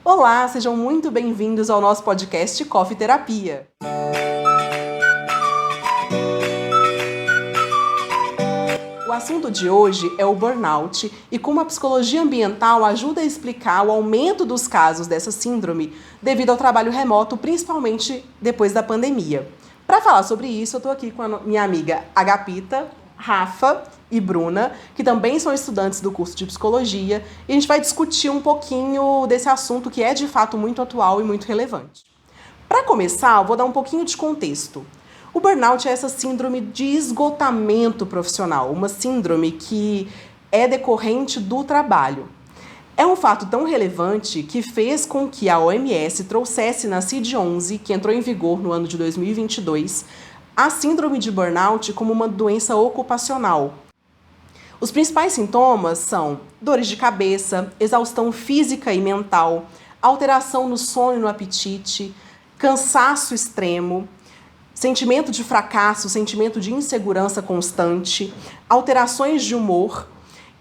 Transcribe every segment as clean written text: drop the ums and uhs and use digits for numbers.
Olá, sejam muito bem-vindos ao nosso podcast Coffee Terapia. O assunto de hoje é o burnout e como a psicologia ambiental ajuda a explicar o aumento dos casos dessa síndrome devido ao trabalho remoto, principalmente depois da pandemia. Para falar sobre isso, eu estou aqui com a minha amiga Agapita, Rafa e Bruna, que também são estudantes do curso de psicologia, e a gente vai discutir um pouquinho desse assunto que é de fato muito atual e muito relevante. Para começar, eu vou dar um pouquinho de contexto. O burnout é essa síndrome de esgotamento profissional, uma síndrome que é decorrente do trabalho. É um fato tão relevante que fez com que a OMS trouxesse na CID-11, que entrou em vigor no ano de 2022, a síndrome de burnout como uma doença ocupacional. Os principais sintomas são dores de cabeça, exaustão física e mental, alteração no sono e no apetite, cansaço extremo, sentimento de fracasso, sentimento de insegurança constante, alterações de humor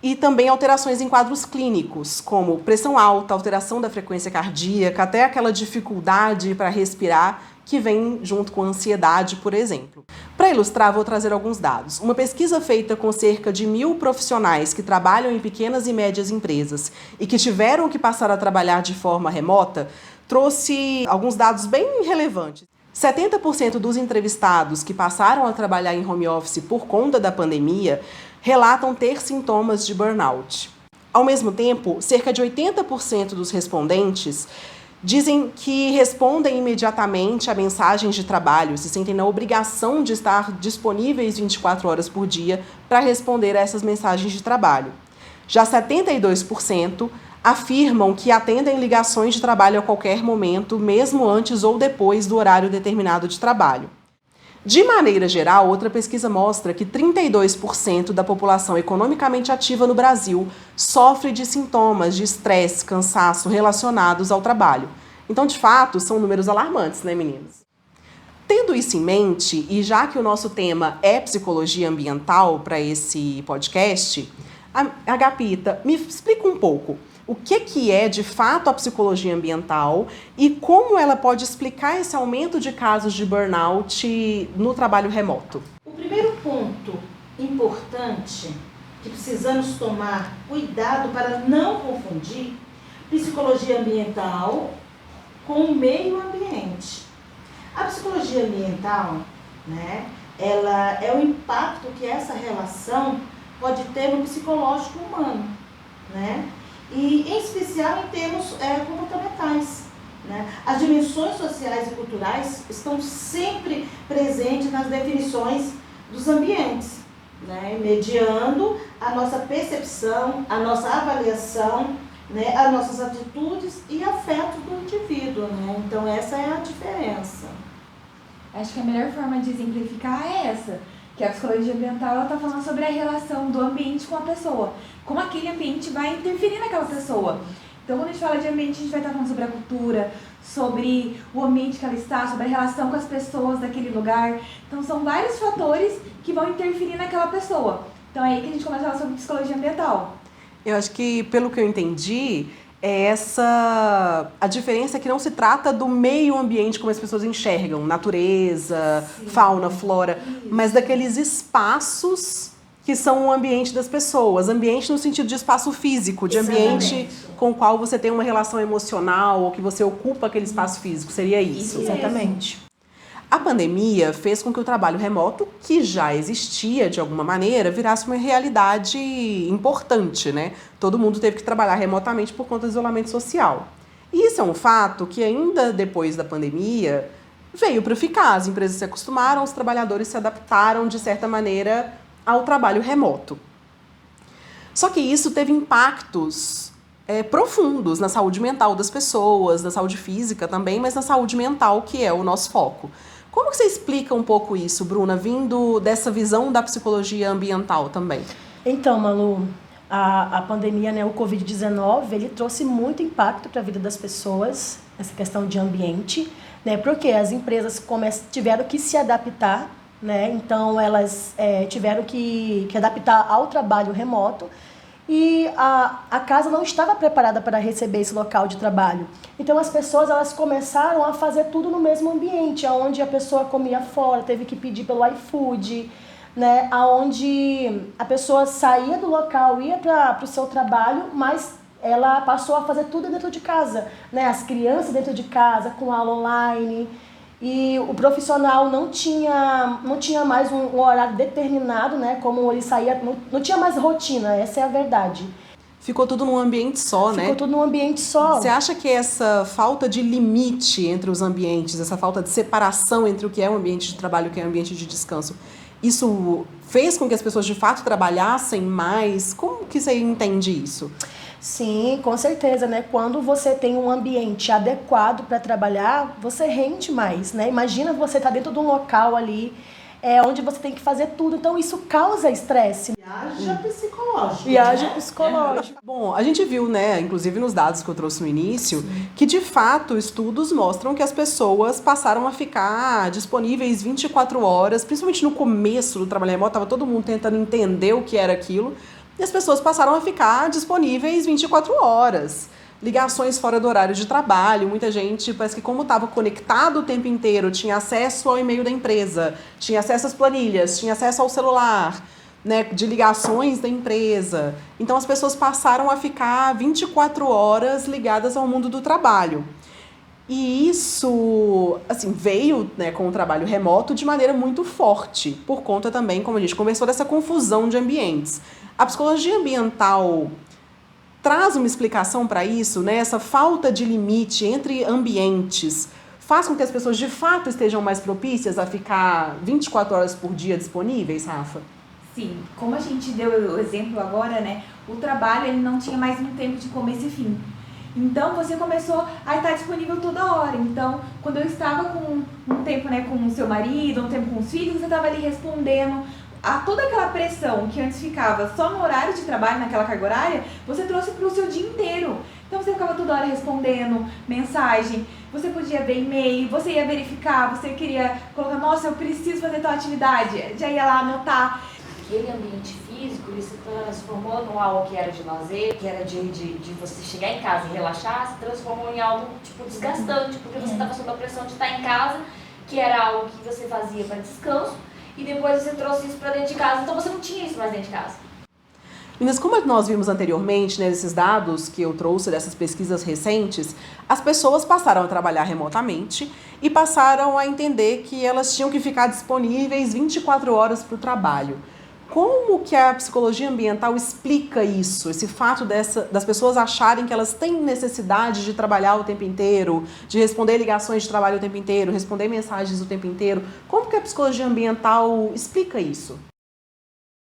e também alterações em quadros clínicos, como pressão alta, alteração da frequência cardíaca, até aquela dificuldade para respirar que vem junto com a ansiedade, por exemplo. Para ilustrar, vou trazer alguns dados. Uma pesquisa feita com cerca de 1.000 profissionais que trabalham em pequenas e médias empresas e que tiveram que passar a trabalhar de forma remota, trouxe alguns dados bem relevantes. 70% dos entrevistados que passaram a trabalhar em home office por conta da pandemia relatam ter sintomas de burnout. Ao mesmo tempo, cerca de 80% dos respondentes dizem que respondem imediatamente a mensagens de trabalho, se sentem na obrigação de estar disponíveis 24 horas por dia para responder a essas mensagens de trabalho. Já 72% afirmam que atendem ligações de trabalho a qualquer momento, mesmo antes ou depois do horário determinado de trabalho. De maneira geral, outra pesquisa mostra que 32% da população economicamente ativa no Brasil sofre de sintomas de estresse, cansaço relacionados ao trabalho. Então, de fato, são números alarmantes, né, meninos? Tendo isso em mente, e já que o nosso tema é psicologia ambiental para esse podcast, Agapita, me explica um pouco o que é de fato a psicologia ambiental e como ela pode explicar esse aumento de casos de burnout no trabalho remoto. O primeiro ponto importante que precisamos tomar cuidado para não confundir psicologia ambiental com o meio ambiente. A psicologia ambiental, ela é o impacto que essa relação pode ter no psicológico humano, e em especial em termos comportamentais. As dimensões sociais e culturais estão sempre presentes nas definições dos ambientes, mediando a nossa percepção, a nossa avaliação, as nossas atitudes e afetos do indivíduo. Então essa é a diferença. Acho que a melhor forma de exemplificar é essa, que a psicologia ambiental está falando sobre a relação do ambiente com a pessoa, como aquele ambiente vai interferir naquela pessoa. Então, quando a gente fala de ambiente, a gente vai estar falando sobre a cultura, sobre o ambiente que ela está, sobre a relação com as pessoas daquele lugar. Então, são vários fatores que vão interferir naquela pessoa. Então, é aí que a gente começa a falar sobre psicologia ambiental. Eu acho que, pelo que eu entendi, a diferença é que não se trata do meio ambiente como as pessoas enxergam, natureza, sim, fauna, flora, mas daqueles espaços que são o ambiente das pessoas. Ambiente no sentido de espaço físico, de ambiente com o qual você tem uma relação emocional ou que você ocupa aquele espaço físico. Seria isso? Exatamente. A pandemia fez com que o trabalho remoto, que já existia de alguma maneira, virasse uma realidade importante, Todo mundo teve que trabalhar remotamente por conta do isolamento social. E isso é um fato que ainda depois da pandemia veio para ficar. As empresas se acostumaram, os trabalhadores se adaptaram de certa maneira ao trabalho remoto. Só que isso teve impactos profundos na saúde mental das pessoas, na saúde física também, mas na saúde mental, que é o nosso foco. Como que você explica um pouco isso, Bruna, vindo dessa visão da psicologia ambiental também? Então, Malu, a pandemia, o Covid-19, ele trouxe muito impacto para a vida das pessoas, essa questão de ambiente, porque as empresas tiveram que se adaptar, então elas tiveram que adaptar ao trabalho remoto. e a casa não estava preparada para receber esse local de trabalho. Então as pessoas elas começaram a fazer tudo no mesmo ambiente, onde a pessoa comia fora, teve que pedir pelo iFood, né? Onde a pessoa saía do local, ia para o seu trabalho, mas ela passou a fazer tudo dentro de casa, né? As crianças dentro de casa, com aula online. E o profissional não tinha mais um horário determinado, né? Como ele saía, não tinha mais rotina, essa é a verdade. Ficou tudo num ambiente só, né? Ficou tudo num ambiente só. Você acha que essa falta de limite entre os ambientes, essa falta de separação entre o que é um ambiente de trabalho e o que é um ambiente de descanso, isso fez com que as pessoas de fato trabalhassem mais? Como que você entende isso? Sim, com certeza, né? Quando você tem um ambiente adequado para trabalhar, você rende mais, né? Imagina você estar dentro de um local ali, onde você tem que fazer tudo. Então, isso causa estresse. Viaja psicológico. Viagem né? psicológica. Bom, a gente viu, né, inclusive nos dados que eu trouxe no início, que de fato estudos mostram que as pessoas passaram a ficar disponíveis 24 horas, principalmente no começo do trabalho remoto, estava todo mundo tentando entender o que era aquilo, e as pessoas passaram a ficar disponíveis 24 horas. Ligações fora do horário de trabalho, muita gente, parece que como estava conectado o tempo inteiro, tinha acesso ao e-mail da empresa, tinha acesso às planilhas, tinha acesso ao celular, né, de ligações da empresa. Então as pessoas passaram a ficar 24 horas ligadas ao mundo do trabalho. E isso, assim, veio, né, com o trabalho remoto de maneira muito forte, por conta também, como a gente conversou, dessa confusão de ambientes. A psicologia ambiental traz uma explicação para isso, né? Essa falta de limite entre ambientes faz com que as pessoas de fato estejam mais propícias a ficar 24 horas por dia disponíveis, Rafa? Sim, como a gente deu o exemplo agora, né? O trabalho ele não tinha mais um tempo de começo e fim. Então você começou a estar disponível toda hora. Então, quando eu estava com um tempo, né, com o seu marido, um tempo com os filhos, você estava ali respondendo a toda aquela pressão que antes ficava só no horário de trabalho, naquela carga horária, você trouxe para o seu dia inteiro. Então você ficava toda hora respondendo mensagem, você podia ver e-mail, você ia verificar, você queria colocar, nossa, eu preciso fazer tal atividade, já ia lá anotar. Aquele ambiente físico, ele se transformou em algo que era de lazer, que era de você chegar em casa e relaxar, se transformou em algo tipo desgastante, porque você estava sob a pressão de estar em casa, que era algo que você fazia para descanso, e depois você trouxe isso para dentro de casa, então você não tinha isso mais dentro de casa. Meninas, como nós vimos anteriormente, né, nesses dados que eu trouxe dessas pesquisas recentes, as pessoas passaram a trabalhar remotamente e passaram a entender que elas tinham que ficar disponíveis 24 horas para o trabalho. Como que a psicologia ambiental explica isso? Esse fato das pessoas acharem que elas têm necessidade de trabalhar o tempo inteiro, de responder ligações de trabalho o tempo inteiro, responder mensagens o tempo inteiro. Como que a psicologia ambiental explica isso?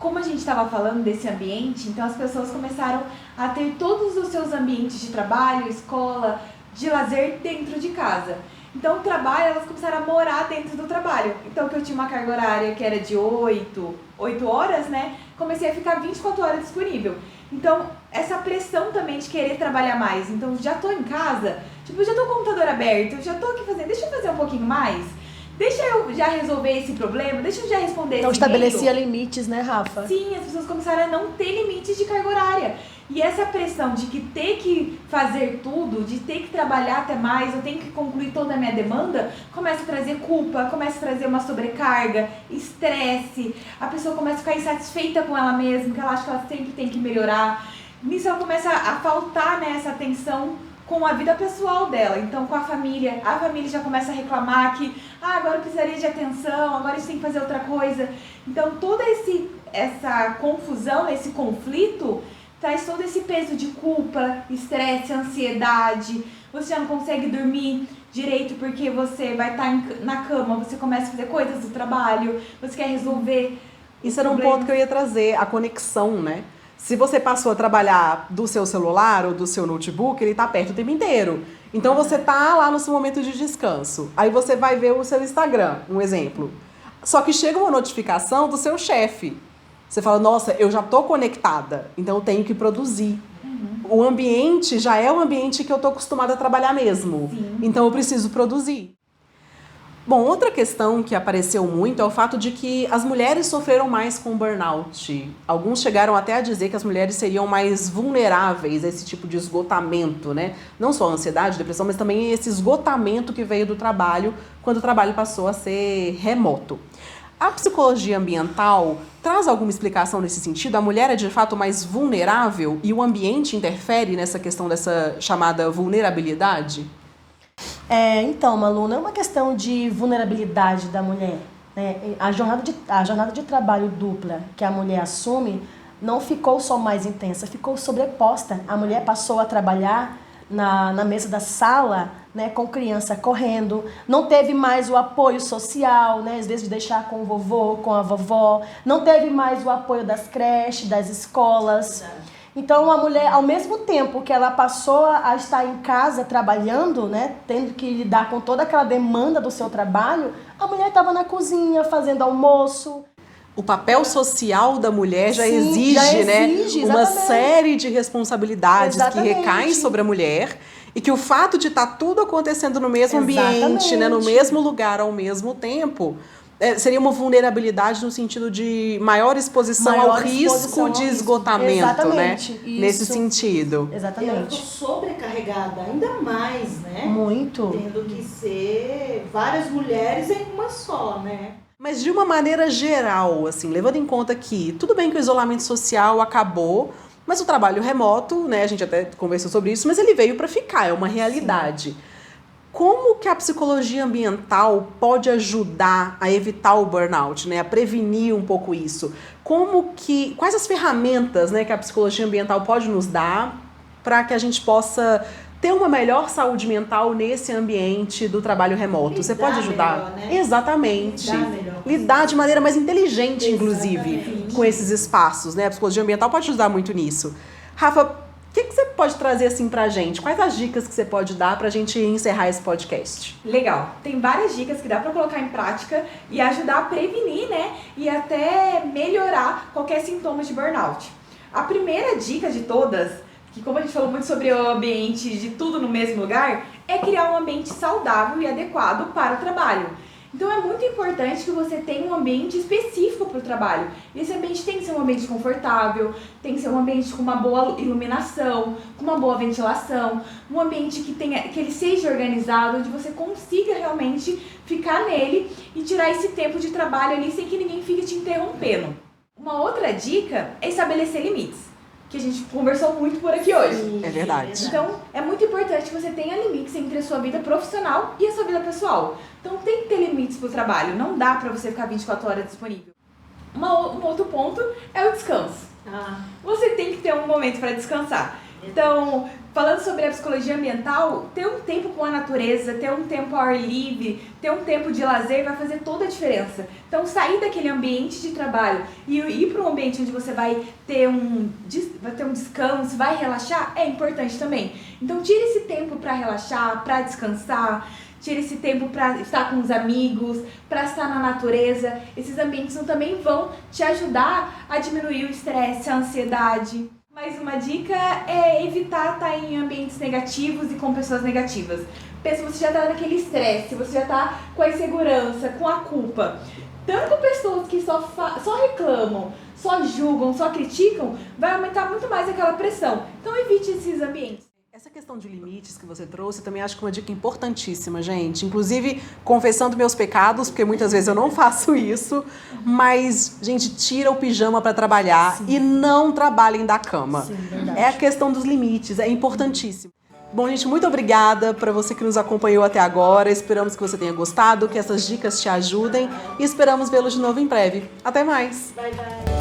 Como a gente estava falando desse ambiente, então as pessoas começaram a ter todos os seus ambientes de trabalho, escola, de lazer dentro de casa. Então o trabalho, elas começaram a morar dentro do trabalho. Então que eu tinha uma carga horária que era de 8 horas, né? Comecei a ficar 24 horas disponível. Então essa pressão também de querer trabalhar mais. Então já tô em casa, tipo, já tô com o computador aberto, já tô aqui fazendo, deixa eu fazer um pouquinho mais. Deixa eu já resolver esse problema, deixa eu já responder Então esse estabelecia e-mail. limites, né, Rafa? Sim, as pessoas começaram a não ter limites de carga horária. E essa pressão de que ter que fazer tudo, de ter que trabalhar até mais, eu tenho que concluir toda a minha demanda, começa a trazer culpa, começa a trazer uma sobrecarga, estresse, a pessoa começa a ficar insatisfeita com ela mesma, que ela acha que ela sempre tem que melhorar. Nisso ela começa a faltar, né, essa atenção com a vida pessoal dela, então com a família já começa a reclamar que agora eu precisaria de atenção, agora a gente tem que fazer outra coisa. Então toda essa confusão, esse conflito, traz todo esse peso de culpa, estresse, ansiedade, você já não consegue dormir direito porque você vai estar na cama, você começa a fazer coisas do trabalho, você quer resolver. Isso era um ponto que eu ia trazer, a conexão, né? Se você passou a trabalhar do seu celular ou do seu notebook, ele está perto o tempo inteiro. Então você está lá no seu momento de descanso. Aí você vai ver o seu Instagram, um exemplo. Só que chega uma notificação do seu chefe. Você fala, nossa, eu já estou conectada, então eu tenho que produzir. O ambiente já é um ambiente que eu estou acostumada a trabalhar mesmo. Sim. Então eu preciso produzir. Bom, outra questão que apareceu muito é o fato de que as mulheres sofreram mais com burnout. Alguns chegaram até a dizer que as mulheres seriam mais vulneráveis a esse tipo de esgotamento, né? Não só a ansiedade, a depressão, mas também esse esgotamento que veio do trabalho quando o trabalho passou a ser remoto. A psicologia ambiental traz alguma explicação nesse sentido? A mulher é de fato mais vulnerável e o ambiente interfere nessa questão dessa chamada vulnerabilidade? Então, Malu, não é uma questão de vulnerabilidade da mulher, né? A jornada de trabalho dupla que a mulher assume não ficou só mais intensa, ficou sobreposta. A mulher passou a trabalhar na mesa da sala, né, com criança correndo, não teve mais o apoio social, né, às vezes de deixar com o vovô, com a vovó, não teve mais o apoio das creches, das escolas. Então, a mulher, ao mesmo tempo que ela passou a estar em casa trabalhando, né, tendo que lidar com toda aquela demanda do seu trabalho, a mulher estava na cozinha fazendo almoço. O papel social da mulher já Sim, exige, já exige, né, uma exatamente. série de responsabilidades Exatamente. que recaem sobre a mulher e que o fato de estar tudo acontecendo no mesmo ambiente, né, no Exatamente. mesmo lugar ao mesmo tempo, seria uma vulnerabilidade no sentido de maior exposição ao Maior risco exposição ao de risco. esgotamento, Exatamente, né? isso. Nesse sentido. Ela Exatamente. ficou sobrecarregada, ainda mais, né? Muito. Tendo que ser várias mulheres em uma só, né? Mas de uma maneira geral, assim, levando em conta que tudo bem que o isolamento social acabou, mas o trabalho remoto, né, a gente até conversou sobre isso, mas ele veio para ficar, é uma realidade. Como que a psicologia ambiental pode ajudar a evitar o burnout, né, a prevenir um pouco isso? Quais as ferramentas, né, que a psicologia ambiental pode nos dar para que a gente possa ter uma melhor saúde mental nesse ambiente do trabalho remoto? Você pode ajudar? Melhor, né? Exatamente. Lidar melhor. Lidar de maneira mais inteligente, inclusive, Exatamente. com esses espaços, né? A psicologia ambiental pode ajudar muito nisso. Rafa, o que você pode trazer assim pra gente? Quais as dicas que você pode dar pra gente encerrar esse podcast? Legal. Tem várias dicas que dá pra colocar em prática e ajudar a prevenir, né? E até melhorar qualquer sintoma de burnout. A primeira dica de todas, que como a gente falou muito sobre o ambiente de tudo no mesmo lugar, é criar um ambiente saudável e adequado para o trabalho. Então é muito importante que você tenha um ambiente específico para o trabalho. E esse ambiente tem que ser um ambiente confortável, tem que ser um ambiente com uma boa iluminação, com uma boa ventilação, um ambiente que ele seja organizado, onde você consiga realmente ficar nele e tirar esse tempo de trabalho ali sem que ninguém fique te interrompendo. Uma outra dica é estabelecer limites, que a gente conversou muito por aqui hoje. É verdade. Então, é muito importante que você tenha limites entre a sua vida profissional e a sua vida pessoal. Então, tem que ter limites pro trabalho. Não dá pra você ficar 24 horas disponível. Um outro ponto é o descanso. Você tem que ter um momento para descansar. Então, falando sobre a psicologia ambiental, ter um tempo com a natureza, ter um tempo ao ar livre, ter um tempo de lazer vai fazer toda a diferença. Então, sair daquele ambiente de trabalho e ir para um ambiente onde você vai ter um descanso, vai relaxar, é importante também. Então, tire esse tempo para relaxar, para descansar, tire esse tempo para estar com os amigos, para estar na natureza. Esses ambientes também vão te ajudar a diminuir o estresse, a ansiedade. Mais uma dica é evitar estar em ambientes negativos e com pessoas negativas. Pensa, você já está naquele estresse, você já está com a insegurança, com a culpa. Tanto com pessoas que só reclamam, só julgam, só criticam, vai aumentar muito mais aquela pressão. Então evite esses ambientes. Essa questão de limites que você trouxe, também acho que é uma dica importantíssima, gente. Inclusive, confessando meus pecados, porque muitas vezes eu não faço isso. Mas, gente, tira o pijama para trabalhar. Sim. E não trabalhem da cama. Sim, verdade. É a questão dos limites, é importantíssimo. Bom, gente, muito obrigada para você que nos acompanhou até agora. Esperamos que você tenha gostado, que essas dicas te ajudem. E esperamos vê-lo de novo em breve. Até mais! Bye, bye!